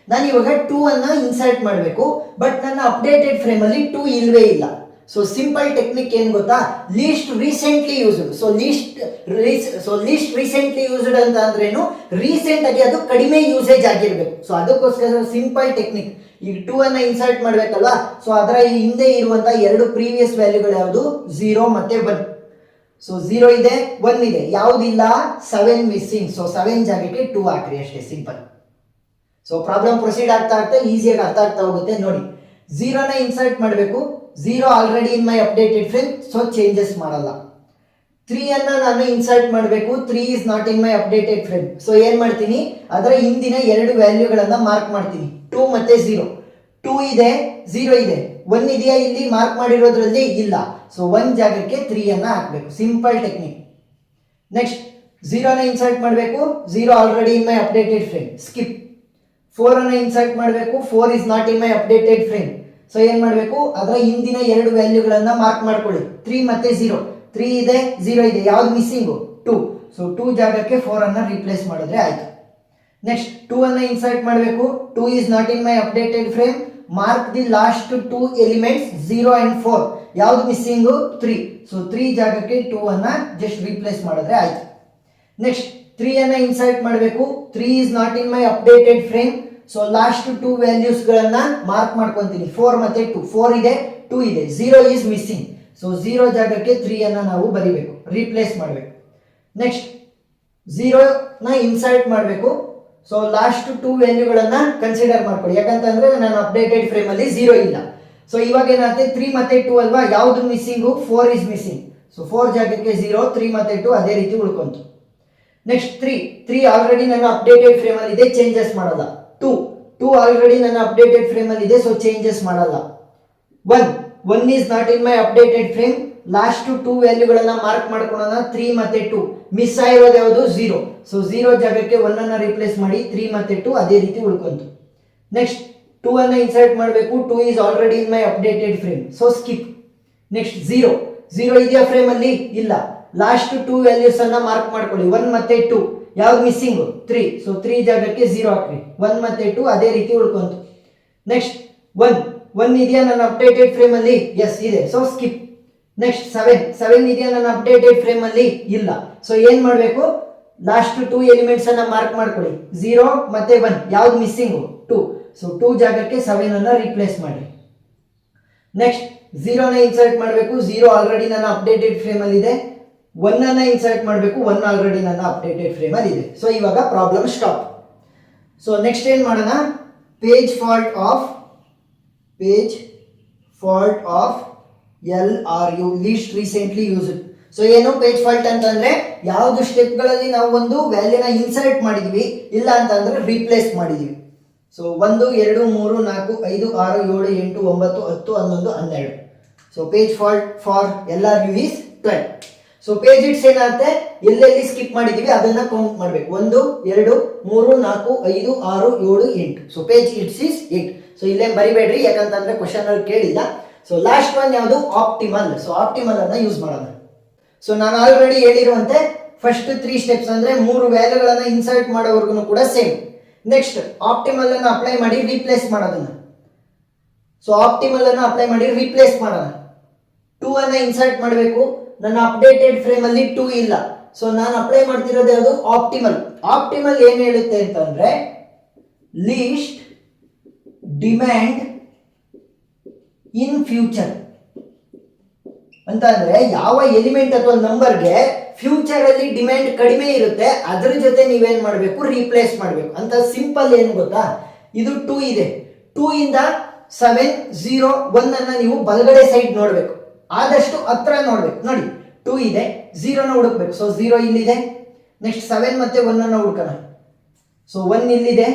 [SPEAKER 1] ನಾನು ಇವಾಗ 2 ಅನ್ನ ಇನ್ಸರ್ಟ್ ಮಾಡಬೇಕು, ಬಟ್ ನನ್ನ ಅಪ್ಡೇಟೆಡ್ ಫ್ರೇಮ್ ಅಲ್ಲಿ 2 ಇಲ್ವೇ ಇಲ್ಲ. ಸೊ ಸಿಂಪಲ್ ಟೆಕ್ನಿಕ್ ಏನ್ ಗೊತ್ತಾ? Least recently used. So least recently used ಅಂತ ಅಂದ್ರೇನು? ರೀಸೆಂಟ್ ಆಗಿ ಅದು ಕಡಿಮೆ ಯೂಸೇಜ್ ಆಗಿರ್ಬೇಕು. ಸೊ ಅದಕ್ಕೋಸ್ಕರ ಸಿಂಪಲ್ ಟೆಕ್ನಿಕ್. ಈಗ 2 ಅನ್ನ ಇನ್ಸರ್ಟ್ ಮಾಡ್ಬೇಕಲ್ವಾ, ಸೊ ಅದರ ಹಿಂದೆ ಇರುವಂತಹ 2 ಪ್ರೀವಿಯಸ್ ವ್ಯಾಲ್ಯೂಗಳು ಯಾವುದು? 0 ಮತ್ತೆ 1. ಸೊ 0 ಇದೆ, 1 ಇದೆ, ಯಾವುದಿಲ್ಲ? 7 ಮಿಸ್ಸಿಂಗ್. ಸೊ 7 ಜಾಗಕ್ಕೆ 2 ಹಾಕ್ರಿ, ಅಷ್ಟೇ, ಸಿಂಪಲ್. ಸೊ ಪ್ರಾಬ್ಲಮ್ ಪ್ರೊಸೀಡ್ ಆಗ್ತಾ ಈಸಿಯಾಗಿ ಅರ್ಥ ಆಗ್ತಾ ಹೋಗುತ್ತೆ. ನೋಡಿ, 0ನ ಇನ್ಸರ್ಟ್ ಮಾಡಬೇಕು, 0 already in my updated frame, so changes ಮಾಡಲ್ಲ. 3 ಅನ್ನ ನಾನು ಇನ್ಸರ್ಟ್ ಮಾಡಬೇಕು, 3 is not in my updated frame. So ಏನ್ ಮಾಡ್ತೀನಿ? ಅದರ ಹಿಂದಿನ 2 ವ್ಯಾಲ್ಯೂಗಳನ್ನ ಮಾರ್ಕ್ ಮಾಡ್ತೀನಿ, 2 ಮತ್ತೆ 0. 2 ಇದೆ, 0 ಇದೆ, 1 ಇದೆಯಾ ಇಲ್ಲಿ ಮಾರ್ಕ್ ಮಾಡಿರೋದ್ರಲ್ಲಿ? ಇಲ್ಲ. ಸೊ 1 ಜಾಗಕ್ಕೆ 3 ಅನ್ನ ಹಾಕಬೇಕು, ಸಿಂಪಲ್ ಟೆಕ್ನಿಕ್. ನೆಕ್ಸ್ಟ್ 0ನ ಇನ್ಸರ್ಟ್ ಮಾಡಬೇಕು, 0 already in my updated frame, skip. 4 ಅನ್ನ ಇನ್ಸರ್ಟ್ ಮಾಡಬೇಕು, 4 is not in my updated frame. So ಏನ್ ಮಾಡಬೇಕು? ಅದರ ಹಿಂದಿನ 2 ವ್ಯಾಲ್ಯೂಗಳನ್ನ ಮಾರ್ಕ್ ಮಾಡ್ಕೊಳ್ಳಿ, 3 ಮತ್ತೆ 0. 3 ಇದೆ, 0 ಇದೆ, ಯಾವ್ದು ಮಿಸ್ಸಿಂಗು? 2. ಸೊ 2 ಜಾಗಕ್ಕೆ 4 ಅನ್ನ ರಿಪ್ಲೇಸ್ ಮಾಡಿದ್ರೆ ಆಯ್ತು. ನೆಕ್ಸ್ಟ್ 2 ಅನ್ನ ಇನ್ಸರ್ಟ್ ಮಾಡಬೇಕು, 2 is not in my updated frame, mark the last 2 elements 0 and 4. ಯಾವ್ದು ಮಿಸ್ಸಿಂಗು? 3. ಸೊ 3 ಜಾಗಕ್ಕೆ 2 ಅನ್ನ ಜಸ್ಟ್ ರಿಪ್ಲೇಸ್ ಮಾಡಿದ್ರೆ ಆಯ್ತು. ನೆಕ್ಸ್ಟ್ 3 ಅನ್ನ ಇನ್ಸರ್ಟ್ ಮಾಡಬೇಕು, 3 is not in my updated frame. So last 2 values ಗಳನ್ನ ಮಾರ್ಕ್ ಮಾಡ್ಕೊಂತೀನಿ, 4 ಮತ್ತೆ 2. 4 ಇದೆ, 2 ಇದೆ, 0 ಈಸ್ ಮಿಸ್ಸಿಂಗ್. ಸೊ 0 ಜಾಗಕ್ಕೆ 3 ಅನ್ನ ನಾವು ಬರಿಬೇಕು, ರಿಪ್ಲೇಸ್ ಮಾಡಬೇಕು. ನೆಕ್ಸ್ಟ್ 0ನ ಇನ್ಸರ್ಟ್ ಮಾಡಬೇಕು. ಸೊ ಲಾಸ್ಟ್ 2 ವ್ಯಾಲ್ಯೂಗಳನ್ನ ಕನ್ಸಿಡರ್ ಮಾಡ್ಕೊಳ್ಳಿ, ಯಾಕಂತಂದ್ರೆ ನಾನು ಅಪ್ಡೇಟೆಡ್ ಫ್ರೇಮ್ ಅಲ್ಲಿ 0 ಇಲ್ಲ. ಸೊ ಇವಾಗ ಏನಾಗುತ್ತೆ? 3 ಮತ್ತೆ 2 ಅಲ್ವಾ, ಯಾವ್ದು ಮಿಸ್ಸಿಂಗು? 4 is missing. ಸೊ 4 ಜಾಗಕ್ಕೆ 0, 3 ಮತ್ತೆ 2 ಅದೇ ರೀತಿ ಉಳ್ಕೊಂತು. ನೆಕ್ಸ್ಟ್ 3 ಆಲ್ರೆಡಿ ನನ್ನ ಅಪ್ಡೇಟೆಡ್ ಫ್ರೇಮ್ ಅಲ್ಲಿ ಇದೆ, ಚೇಂಜಸ್ ಮಾಡಲ್ಲ. 2 ಆಲ್ರೆಡಿ ನನ್ನ ಅಪ್ಡೇಟೆಡ್ ಫ್ರೇಮ್ ಅಲ್ಲಿ ಇದೆ, ಸೊ ಚೇಂಜಸ್ ಮಾಡಲ್ಲ. 1 is not in my updated frame, last 2 ವ್ಯಾಲ್ಯೂಗಳನ್ನ ಮಾರ್ಕ್ ಮಾಡ್ಕೊಳ್ಳೋಣ, 3 ಮತ್ತೆ 2. ಮಿಸ್ ಆಗಿರೋದು ಯಾವುದು? 0. ಸೊ 0 ಜಾಗಕ್ಕೆ 1 ಅನ್ನ ರಿಪ್ಲೇಸ್ ಮಾಡಿ, 3 ಮತ್ತೆ 2 ಅದೇ ರೀತಿ ಉಳ್ಕೊಂತು. ನೆಕ್ಸ್ಟ್ 2 ಅನ್ನ ಇನ್ಸರ್ಟ್ ಮಾಡಬೇಕು, 2 is already in my updated frame, so skip. Next 0 ಇದೆಯಾ ಫ್ರೇಮ್ ಅಲ್ಲಿ? ಇಲ್ಲ. ಲಾಸ್ಟ್ 2 ವ್ಯಾಲ್ಯೂಸ್ ಅನ್ನ ಮಾರ್ಕ್ ಮಾಡ್ಕೊಳ್ಳಿ, 1 ಮತ್ತೆ 2. ಯಾವ್ದು ಮಿಸ್ಸಿಂಗ್? 3. ಸೊ 3 ಜಾಗಕ್ಕೆ 0 ಹಾಕ್ರಿ, 1 ಮತ್ತೆ 2 ಅದೇ ರೀತಿ ಉಳ್ಕೊಂತು. ನೆಕ್ಸ್ಟ್ 1 ಇದೆಯಾ ನನ್ನ ಅಪ್ಡೇಟೆಡ್ ಫ್ರೇಮ್ ಅಲ್ಲಿ? ಎಸ್ ಇದೆ, ಸೊ ಸ್ಕಿಪ್. ನೆಕ್ಸ್ಟ್ 7 ಇದೆಯಾ ನನ್ನ ಅಪ್ಡೇಟೆಡ್ ಫ್ರೇಮ್ ಅಲ್ಲಿ? ಇಲ್ಲ. ಸೊ ಏನ್ ಮಾಡಬೇಕು? ಲಾಸ್ಟ್ 2 ಎಲಿಮೆಂಟ್ಸ್ ಅನ್ನ ಮಾರ್ಕ್ ಮಾಡ್ಕೊಳ್ಳಿ, 0 ಮತ್ತೆ 1. ಯಾವ್ದು ಮಿಸ್ಸಿಂಗು? 2. ಸೊ 2 ಜಾಗಕ್ಕೆ 7 ಅನ್ನ ರಿಪ್ಲೇಸ್ ಮಾಡಿ. ನೆಕ್ಸ್ಟ್ 0ನ ಇನ್ಸರ್ಟ್ ಮಾಡಬೇಕು, 0 ಆಲ್ರೆಡಿ ನನ್ನ ಅಪ್ಡೇಟೆಡ್ ಫ್ರೇಮ್ ಅಲ್ಲಿ ಇದೆ. 1 ಅನ್ನ ಇನ್ಸರ್ಟ್ ಮಾಡಬೇಕು, 1 ಆಲ್ರೆಡಿ ನನ್ನ ಅಪ್ಡೇಟೆಡ್ ಫ್ರೇಮ್ ಅಲ್ಲಿ ಇದೆ. ಸೊ ಇವಾಗ ಪ್ರಾಬ್ಲಮ್ ಸ್ಟಾಪ್. ಸೊ ನೆಕ್ಸ್ಟ್ ಏನ್ ಮಾಡೋಣ? Page fault of LRU, least recently used. So ಏನು ಪೇಜ್ ಫಾಲ್ಟ್ ಅಂತಂದ್ರೆ ಯಾವ್ದು ಸ್ಟೆಪ್ಗಳಲ್ಲಿ ನಾವು ಒಂದು ವ್ಯಾಲ್ಯೂನ ಇನ್ಸರ್ಟ್ ಮಾಡಿದೀವಿ, ಇಲ್ಲ ಅಂತಂದ್ರೆ ರಿಪ್ಲೇಸ್ ಮಾಡಿದೀವಿ. So 1 2 3 4 5 6 7 8 9 10 11 12. So page fault for LRU is 12. So page it's ಏನಾಗುತ್ತೆ? ಎಲ್ಲೆಲ್ಲಿ ಸ್ಕಿಪ್ ಮಾಡಿದೀವಿ ಅದನ್ನ ಕೌಂಟ್ ಮಾಡ್ಬೇಕು. 1 2 3 4 5 6 7 8. So page it's is 8. So ಇಲ್ಲೇನ್ ಬರಿಬೇಡ್ರಿ, ಯಾಕಂತಂದ್ರೆ ಕ್ವಶನ್ ಅಲ್ಲಿ ಕೇಳಿಲ್ಲ. ಸೊ ಲಾಸ್ಟ್ ಒನ್ ಯಾವುದು? ಆಪ್ಟಿಮಲ್. ಸೊ ಆಪ್ಟಿಮಲ್ ಅನ್ನ ಯೂಸ್ ಮಾಡೋಣ. ಸೊ ನಾನು ಆಲ್ರೆಡಿ ಹೇಳಿರುವಂತೆ ಫಸ್ಟ್ 3 ಸ್ಟೆಪ್ಸ್ ಅಂದ್ರೆ 3 ವ್ಯಾಲ್ಯೂಗಳನ್ನ ಇನ್ಸರ್ಟ್ ಮಾಡೋವರೆಗೂ ಕೂಡ ಸೇಮ್. ನೆಕ್ಸ್ಟ್ ಆಪ್ಟಿಮಲ್ ಅನ್ನ ಅಪ್ಲೈ ಮಾಡಿ ರಿಪ್ಲೇಸ್ ಮಾಡೋದನ್ನ. ಸೊ ಆಪ್ಟಿಮಲ್ ಅನ್ನ ಅಪ್ಲೈ ಮಾಡಿ ರಿಪ್ಲೇಸ್ ಮಾಡೋಣ. 2 ಅನ್ನ ಇನ್ಸರ್ಟ್ ಮಾಡಬೇಕು, ನನ್ನ ಅಪ್ಡೇಟೆಡ್ ಫ್ರೇಮ್ ಅಲ್ಲಿ 2 ಇಲ್ಲ. ಸೊ ನಾನು ಅಪ್ಲೈ ಮಾಡ್ತಿರೋದು ಯಾವುದು? ಆಪ್ಟಿಮಲ್. ಆಪ್ಟಿಮಲ್ ಏನ್ ಹೇಳುತ್ತೆ ಅಂತಂದ್ರೆ ಲೀಸ್ಟ್ ಡಿಮ್ಯಾಂಡ್ ಇನ್ ಫ್ಯೂಚರ್ ಅಂತ ಅಂದ್ರೆ ಯಾವ ಎಲಿಮೆಂಟ್ ಅಥವಾ ನಂಬರ್ಗೆ ಫ್ಯೂಚರ್ ಅಲ್ಲಿ ಡಿಮ್ಯಾಂಡ್ ಕಡಿಮೆ ಇರುತ್ತೆ, ಅದ್ರ ಜೊತೆ ನೀವೇನ್ ಮಾಡಬೇಕು? ರೀಪ್ಲೇಸ್ ಮಾಡಬೇಕು ಅಂತ. ಸಿಂಪಲ್ ಏನು ಗೊತ್ತಾ? ಇದು 2 ಇದೆ, 2 ಇಂದ 7 0 1 ಅನ್ನ ನೀವು ಬಲಗಡೆ ಸೈಡ್ ನೋಡ್ಬೇಕು, ಆದಷ್ಟು ಹತ್ರ ನೋಡ್ಬೇಕು. ನೋಡಿ 2 ಇದೆ, 0ನ ಹುಡುಕ್ಬೇಕು. ಸೊ 0 ಇಲ್ಲಿದೆ. ನೆಕ್ಸ್ಟ್ 7 ಮತ್ತೆ 1 ಅನ್ನ ಹುಡುಕೋಣ. ಸೊ 1 ಇಲ್ಲಿದೆ,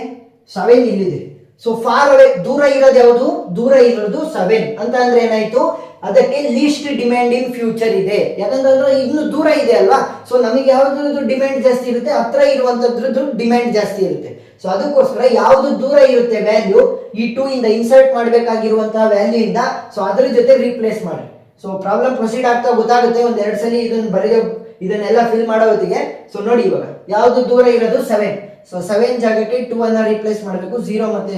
[SPEAKER 1] 7 ಇಲ್ಲಿದೆ. ಸೊ ಫಾರ್ ಅವೇ, ದೂರ ಇರೋದು ಯಾವುದು? ದೂರ ಇರೋದು 7 ಅಂತ ಅಂದ್ರೆ ಏನಾಯ್ತು? ಅದಕ್ಕೆ ಲೀಸ್ಟ್ ಡಿಮ್ಯಾಂಡ್ ಇನ್ ಫ್ಯೂಚರ್ ಇದೆ. ಯಾಕಂತಂದ್ರೆ ಇನ್ನು ದೂರ ಇದೆ ಅಲ್ವಾ. ಸೊ ನಮಗೆ ಯಾವ್ದು ಡಿಮ್ಯಾಂಡ್ ಜಾಸ್ತಿ ಇರುತ್ತೆ? ಹತ್ರ ಇರುವಂತದ್ರದ್ದು ಡಿಮ್ಯಾಂಡ್ ಜಾಸ್ತಿ ಇರುತ್ತೆ. ಸೊ ಅದಕ್ಕೋಸ್ಕರ ಯಾವುದು ದೂರ ಇರುತ್ತೆ ವ್ಯಾಲ್ಯೂ ಈ 2 ಇಂದ ಇನ್ಸರ್ಟ್ ಮಾಡಬೇಕಾಗಿರುವಂತಹ ವ್ಯಾಲ್ಯೂ ಇಂದ ಸೊ ಅದ್ರ ಜೊತೆ ರೀಪ್ಲೇಸ್ ಮಾಡಿ. ಸೊ ಪ್ರಾಬ್ಲಮ್ ಪ್ರೊಸೀಡ್ ಆಗ್ತಾ ಗೊತ್ತಾಗುತ್ತೆ, ಒಂದ್ 2 ಸಲ ಇದನ್ನೆಲ್ಲ ಫಿಲ್ ಮಾಡೋ ಹೊತ್ತಿಗೆ. ಸೊ ನೋಡಿ ಇವಾಗ ಯಾವ್ದು ದೂರ ಇರೋದು 7. ಸೊ 7 ಜಾಗಕ್ಕೆ 2 ಅನ್ನ ರೀಪ್ಲೇಸ್ ಮಾಡಬೇಕು, 0 ಮತ್ತೆ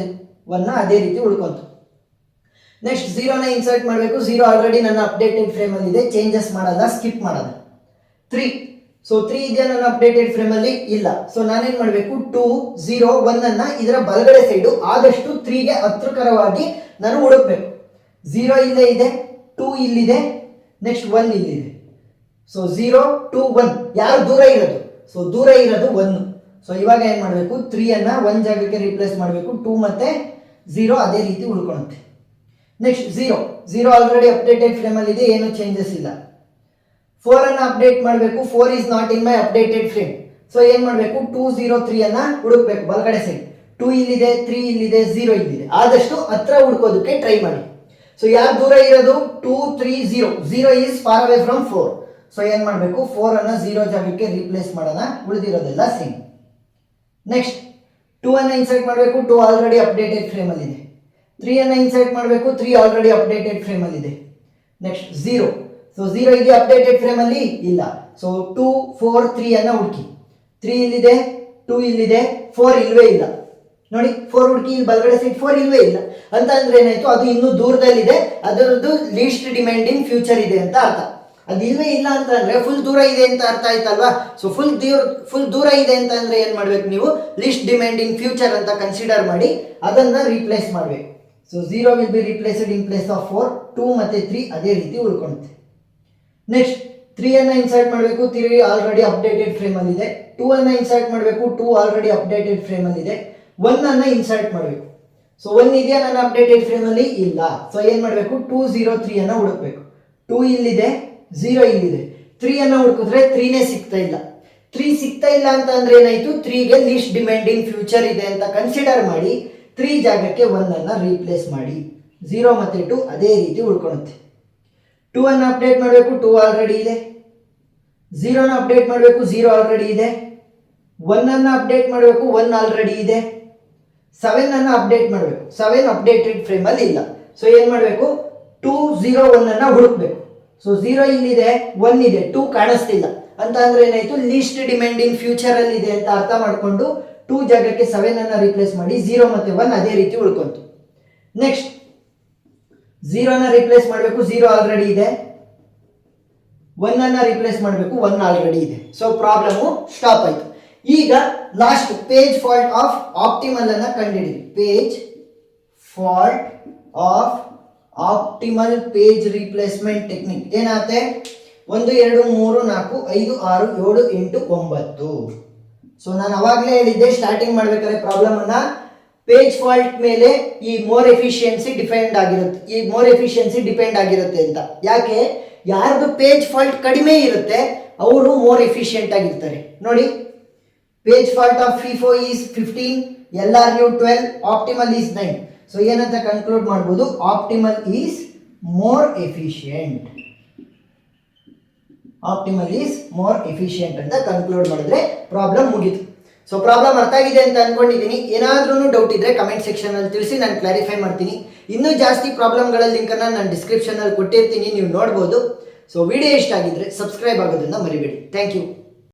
[SPEAKER 1] 1 ಅದೇ ರೀತಿ ಉಳ್ಕೊಂತು. ನೆಕ್ಸ್ಟ್ 0 ನ ಇನ್ಸರ್ಟ್ ಮಾಡಬೇಕು. 0 ಆಲ್ರೆಡಿ ನನ್ನ ಅಪ್ಡೇಟೆಡ್ ಫ್ರೇಮ್ ಅಲ್ಲಿ ಇದೆ, ಚೇಂಜಸ್ ಮಾಡಲ್ಲ, ಸ್ಕಿಪ್ ಮಾಡಲ್ಲ. 3 ಸೊ 3 ಇದೆಯಾ ನನ್ನ ಅಪ್ಡೇಟೆಡ್ ಫ್ರೇಮ್ ಅಲ್ಲಿ? ಇಲ್ಲ. ಸೊ ನಾನೇನ್ ಮಾಡಬೇಕು, 2 0 1 ಅನ್ನ ಇದರ ಬಲಗಡೆ ಸೈಡು ಆದಷ್ಟು 3 ಗೆ ಹತ್ರಕರವಾಗಿ ನಾನು ಹುಡುಕ್ಬೇಕು. 0 ಇಲ್ಲೇ ಇದೆ, 2 ಇಲ್ಲಿದೆ, ನೆಕ್ಸ್ಟ್ 1 ಇಲ್ಲಿದೆ. ಸೊ 0 2 1 ಯಾರು ದೂರ ಇರೋದು? ಸೊ ದೂರ ಇರೋದು 1. ಸೊ ಇವಾಗ ಏನ್ ಮಾಡಬೇಕು, 3 ಅನ್ನ 1 ಜಾಗಕ್ಕೆ ರೀಪ್ಲೇಸ್ ಮಾಡಬೇಕು. 2 ಮತ್ತೆ 0 ಅದೇ ರೀತಿ ಉಳ್ಕೊಳ್ಳುತ್ತೆ. ನೆಕ್ಸ್ಟ್ 0 ಆಲ್ರೆಡಿ ಅಪ್ಡೇಟೆಡ್ ಫ್ರೇಮ್ ಅಲ್ಲಿ ಇದೆ, ಏನು ಚೇಂಜಸ್ ಇಲ್ಲ. 4 ಅನ್ನ ಅಪ್ಡೇಟ್ ಮಾಡಬೇಕು. 4 is not in my updated frame. So ಏನ್ ಮಾಡಬೇಕು, 2 0 3 ಅನ್ನ ಹುಡುಕ್ಬೇಕು ಬಲಗಡೆ ಸೈಡ್. 2 ಇಲ್ಲಿದೆ, 3 ಇಲ್ಲಿದೆ, 0 ಇಲ್ಲಿದೆ. ಆದಷ್ಟು ಹತ್ರ ಹುಡ್ಕೋದಕ್ಕೆ ಟ್ರೈ ಮಾಡಿ. ಸೊ ಯಾರು ದೂರ ಇರೋದು? 2 3 0. 0 is far away from 4. So ಏನ್ ಮಾಡಬೇಕು, 4 ಅನ್ನ 0 ಜಾಗಕ್ಕೆ ರೀಪ್ಲೇಸ್ ಮಾಡೋಣ, ಉಳಿದಿರೋದೆಲ್ಲ ಸೇಮ್. ನೆಕ್ಸ್ಟ್ 2 ಅನ್ನ ಇನ್ಸರ್ಟ್ ಮಾಡಬೇಕು. 2 ಆಲ್ರೆಡಿ ಅಪ್ಡೇಟೆಡ್ ಫ್ರೇಮ್ ಅಲ್ಲಿ ಇದೆ. 3 ಅನ್ನ ಇನ್ಸರ್ಟ್ ಮಾಡಬೇಕು. 3 ಆಲ್ರೆಡಿ ಅಪ್ಡೇಟೆಡ್ ಫ್ರೇಮ್ ಅಲ್ಲಿ ಇದೆ. ನೆಕ್ಸ್ಟ್ 0 ಸೊ 0 ಇದೆ ಅಪ್ಡೇಟೆಡ್ ಫ್ರೇಮ್ ಅಲ್ಲಿ? ಇಲ್ಲ. ಸೊ 2 4 3 ಅನ್ನ ಹುಡುಕಿ. 3 ಇಲ್ಲಿದೆ, 2 ಇಲ್ಲಿದೆ, 4 ಇಲ್ವೇ ಇಲ್ಲ. ನೋಡಿ 4 ಹುಡುಕಿ, ಇಲ್ಲಿ ಬಲಗಡೆ ಸೈಡ್ 4 ಇಲ್ವೇ ಇಲ್ಲ ಅಂತ ಅಂದ್ರೆ ಏನಾಯ್ತು, ಅದು ಇನ್ನೂ ದೂರದಲ್ಲಿದೆ, ಅದರದ್ದು ಲೀಸ್ಟ್ ಡಿಮ್ಯಾಂಡಿಂಗ್ ಫ್ಯೂಚರ್ ಇದೆ ಅಂತ ಅರ್ಥ. ಅದು ಇಲ್ವೇ ಇಲ್ಲ ಅಂತ ಅಂದ್ರೆ ಫುಲ್ ದೂರ ಇದೆ ಅಂತ ಅರ್ಥ ಆಯ್ತಲ್ವಾ. ಸೊ ಫುಲ್ ದೂರ ಇದೆ ಅಂತ ಅಂದ್ರೆ ಏನ್ ಮಾಡ್ಬೇಕು ನೀವು, ಲೀಸ್ಟ್ ಡಿಮ್ಯಾಂಡಿಂಗ್ ಫ್ಯೂಚರ್ ಅಂತ ಕನ್ಸಿಡರ್ ಮಾಡಿ ಅದನ್ನ ರೀಪ್ಲೇಸ್ ಮಾಡ್ಬೇಕು. So 0 will be replaced in place of 4. 2 ಮತ್ತೆ 3 ಅದೇ ರೀತಿ ಉಳ್ಕೊಳುತ್ತೆ. ನೆಕ್ಸ್ಟ್ 3 ಅನ್ನ ಇನ್ಸರ್ಟ್ ಮಾಡಬೇಕು. 3 ಆಲ್ರೆಡಿ ಅಪ್ಡೇಟೆಡ್ ಫ್ರೇಮ್ ಅಲ್ಲಿ ಇದೆ. 2 ಅನ್ನ ಇನ್ಸರ್ಟ್ ಮಾಡಬೇಕು. 2 ಆಲ್ರೆಡಿ ಅಪ್ಡೇಟೆಡ್ ಫ್ರೇಮ್ ಅಲ್ಲಿ ಇದೆ. 1 ಅನ್ನ ಇನ್ಸರ್ಟ್ ಮಾಡಬೇಕು. ಸೊ 1 ಇದೆಯಾ ನನ್ನ ಅಪ್ಡೇಟೆಡ್ ಫ್ರೇಮ್ ಅಲ್ಲಿ? ಇಲ್ಲ. ಸೊ ಏನ್ ಮಾಡಬೇಕು, 2 0 3 ಅನ್ನ ಹುಡುಕ್ಬೇಕು. 2 ಇಲ್ಲಿದೆ, 0 ಇಲ್ಲಿದೆ. 3 ಅನ್ನ ಹುಡುಕಿದ್ರೆ 3ನೇ ಸಿಗ್ತಾ ಇಲ್ಲ. 3 ಸಿಗ್ತಾ ಇಲ್ಲ ಅಂತ ಅಂದ್ರೆ ಏನಾಯ್ತು, 3 ಗೆ ಲೀಸ್ಟ್ ಡಿಮ್ಯಾಂಡಿಂಗ್ ಫ್ಯೂಚರ್ ಇದೆ ಅಂತ ಕನ್ಸಿಡರ್ ಮಾಡಿ 3 ಜಾಗಕ್ಕೆ 1 ಅನ್ನ ರೀಪ್ಲೇಸ್ ಮಾಡಿ. 0 ಮತ್ತೆ 2 ಅದೇ ರೀತಿ ಉಳ್ಕೊಳ್ಳುತ್ತೆ. 2 ಅನ್ನ ಅಪ್ಡೇಟ್ ಮಾಡಬೇಕು. 2 ಆಲ್ರೆಡಿ ಇದೆ. 0 ನ ಅಪ್ಡೇಟ್ ಮಾಡಬೇಕು. 0 ಆಲ್ರೆಡಿ ಇದೆ. 1 ಅನ್ನ ಅಪ್ಡೇಟ್ ಮಾಡಬೇಕು. 1 ಆಲ್ರೆಡಿ ಇದೆ. 7 ಅನ್ನ ಅಪ್ಡೇಟ್ ಮಾಡಬೇಕು. 7 ಅಪ್ಡೇಟೆಡ್ ಫ್ರೇಮ್ ಅಲ್ಲಿ ಇಲ್ಲ. ಸೊ ಏನ್ ಮಾಡಬೇಕು, 2 0 1 ಅನ್ನ ಹುಡುಕ್ಬೇಕು. ಸೊ 0 ಇಲ್ಲಿದೆ, 1 ಇದೆ, 2 ಕಾಣಿಸ್ತಿಲ್ಲ ಅಂತ ಅಂದ್ರೆ ಏನಾಯ್ತು, ಲೀಸ್ಟ್ ಡಿಮ್ಯಾಂಡಿಂಗ್ ಫ್ಯೂಚರ್ ಅಲ್ಲಿ ಇದೆ ಅಂತ ಅರ್ಥ ಮಾಡ್ಕೊಂಡು 2 ಜಾಗಕ್ಕೆ 7 ಅನ್ನ ರಿಪ್ಲೇಸ್ ಮಾಡಿ. 0 ಮತ್ತೆ 1 ಅದೇ ರೀತಿ ಉಳ್ಕೊಂತು. ನೆಕ್ಸ್ಟ್ 0 ನ ರಿಪ್ಲೇಸ್ ಮಾಡಬೇಕು. 0 ಆಲ್ರೆಡಿ ಇದೆ. 1 ಅನ್ನ ರಿಪ್ಲೇಸ್ ಮಾಡಬೇಕು. 1 ಆಲ್ರೆಡಿ ಇದೆ. ಸೊ ಪ್ರಾಬ್ಲಮ್ ಸ್ಟಾಪ್ ಆಯ್ತು. ಈಗ last page fault of optimal ಅನ್ನ ಕಂಡುಹಿಡಿಯಿರಿ. Page fault of optimal page replacement technique ಏನಾಗುತ್ತೆ, 1 2 3 4 5 6 7 8 9. ಸೊ ನಾನು ಅವಾಗಲೇ ಹೇಳಿದ್ದೆ ಸ್ಟಾರ್ಟಿಂಗ್ ಮಾಡ್ಬೇಕಾದ್ರೆ ಪ್ರಾಬ್ಲಮ್ ಅನ್ನ ಪೇಜ್ ಫಾಲ್ಟ್ ಮೇಲೆ ಈ ಮೋರ್ ಎಫಿಷಿಯನ್ಸಿ ಡಿಪೆಂಡ್ ಆಗಿರುತ್ತೆ ಅಂತ. ಯಾಕೆ, ಯಾರ್ದು ಪೇಜ್ ಫಾಲ್ಟ್ ಕಡಿಮೆ ಇರುತ್ತೆ ಅವರು ಮೋರ್ ಎಫಿಷಿಯಂಟ್ ಆಗಿರ್ತಾರೆ. ನೋಡಿ, page fault of FIFO is 15, LRU 12, optimal is 9. So ಏನಂತ ಕನ್ಕ್ಲೂಡ್ ಮಾಡ್ಬೋದು, optimal is more efficient. Optimal is more efficient ಅಂತ ಕನ್ಕ್ಲೂಡ್ ಮಾಡಿದ್ರೆ ಪ್ರಾಬ್ಲಮ್ ಮುಗೀತು. ಸೊ ಪ್ರಾಬ್ಲಮ್ ಅರ್ಥ ಆಗಿದೆ ಅಂತ ಅನ್ಕೊಂಡಿದ್ದೀನಿ. ಏನಾದ್ರೂ ಡೌಟ್ ಇದ್ರೆ ಕಮೆಂಟ್ ಸೆಕ್ಷನ್ ಅಲ್ಲಿ ತಿಳಿಸಿ, ನಾನು ಕ್ಲಾರಿಫೈ ಮಾಡ್ತೀನಿ. ಇನ್ನೂ ಜಾಸ್ತಿ ಪ್ರಾಬ್ಲಮ್ಗಳ ಲಿಂಕ್ ಅನ್ನ ನಾನು ಡಿಸ್ಕ್ರಿಪ್ಷನ್ ಅಲ್ಲಿ ಕೊಟ್ಟಿರ್ತೀನಿ, ನೀವು ನೋಡ್ಬೋದು. ಸೊ ವಿಡಿಯೋ ಇಷ್ಟ ಆಗಿದ್ರೆ ಸಬ್ಸ್ಕ್ರೈಬ್ ಆಗೋದನ್ನ ಮರಿಬೇಡಿ. Thank you.